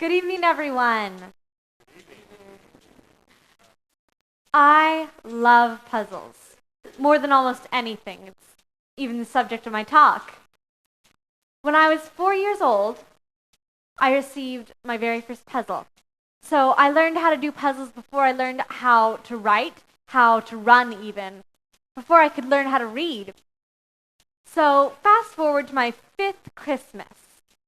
Good evening, everyone. I love puzzles more than almost anything. It's even the subject of my talk. When I was 4 years old, I received my very first puzzle. So I learned how to do puzzles before I learned how to write, how to run even, before I could learn how to read. So fast forward to my 5th Christmas,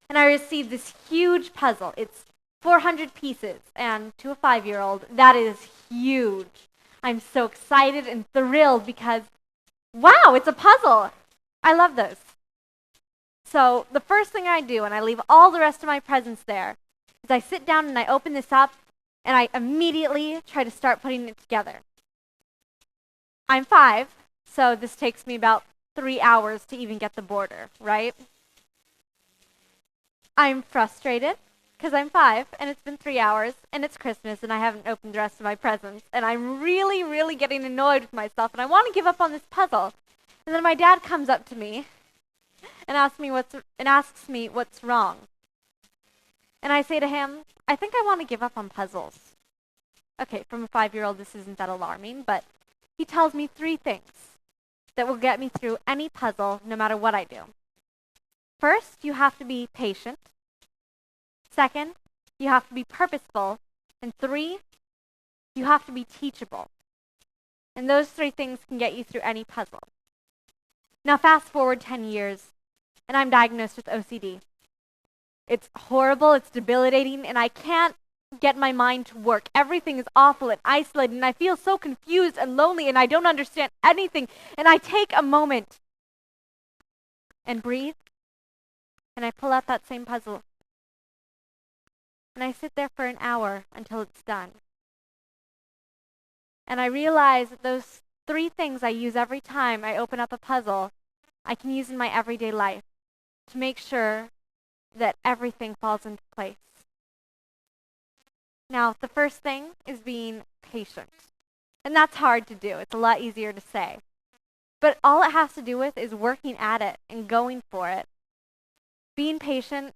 and I received this huge puzzle. It's 400 pieces, and to a 5-year-old, that is huge. I'm so excited and thrilled because, wow, it's a puzzle. I love those. So the first thing I do, and I leave all the rest of my presents there, is I sit down and I open this up, and I immediately try to start putting it together. I'm 5, so this takes me about 3 hours to even get the border, right? I'm frustrated because I'm 5 and it's been 3 hours and it's Christmas and I haven't opened the rest of my presents, and I'm really, really getting annoyed with myself and I want to give up on this puzzle. And then my dad comes up to me and asks me what's wrong. And I say to him, I think I want to give up on puzzles. Okay, from a 5-year-old, this isn't that alarming, but he tells me 3 things that will get me through any puzzle no matter what I do. First, you have to be patient. Second, you have to be purposeful. And 3, you have to be teachable. And those 3 things can get you through any puzzle. Now fast forward 10 years, and I'm diagnosed with OCD. It's horrible, it's debilitating, and I can't get my mind to work. Everything is awful and isolated, and I feel so confused and lonely, and I don't understand anything. And I take a moment and breathe, and I pull out that same puzzle. And I sit there for an hour until it's done. And I realize that those 3 things I use every time I open up a puzzle, I can use in my everyday life to make sure that everything falls into place. Now, the first thing is being patient. And that's hard to do. It's a lot easier to say. But all it has to do with is working at it and going for it. Being patient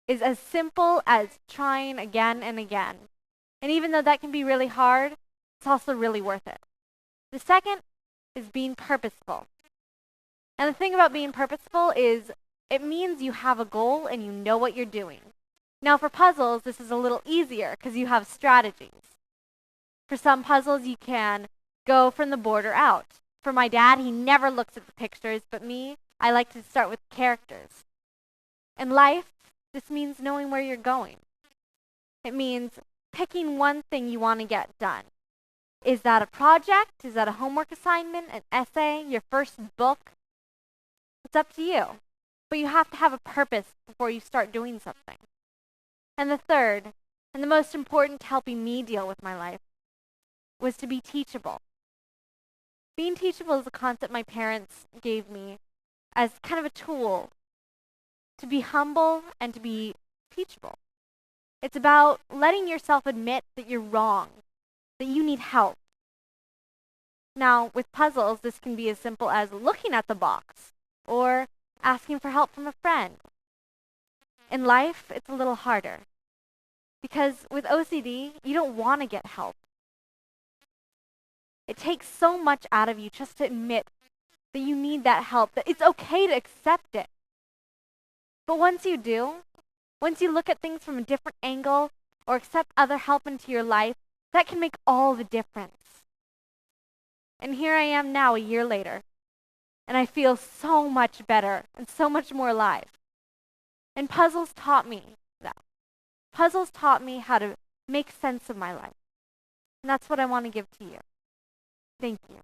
is as simple as trying again and again. And even though that can be really hard, it's also really worth it. The second is being purposeful. And the thing about being purposeful is it means you have a goal and you know what you're doing. Now for puzzles, this is a little easier because you have strategies. For some puzzles, you can go from the border out. For my dad, he never looks at the pictures, but me, I like to start with characters. In life, this means knowing where you're going. It means picking one thing you want to get done. Is that a project? Is that a homework assignment, an essay, your first book? It's up to you. But you have to have a purpose before you start doing something. And the third, and the most important to helping me deal with my life, was to be teachable. Being teachable is a concept my parents gave me as kind of a tool to be humble and to be teachable. It's about letting yourself admit that you're wrong, that you need help. Now, with puzzles, this can be as simple as looking at the box or asking for help from a friend. In life, it's a little harder because with OCD, you don't want to get help. It takes so much out of you just to admit that you need that help, that it's okay to accept it. But once you do, once you look at things from a different angle or accept other help into your life, that can make all the difference. And here I am now, a year later, and I feel so much better and so much more alive. And puzzles taught me that. Puzzles taught me how to make sense of my life. And that's what I want to give to you. Thank you.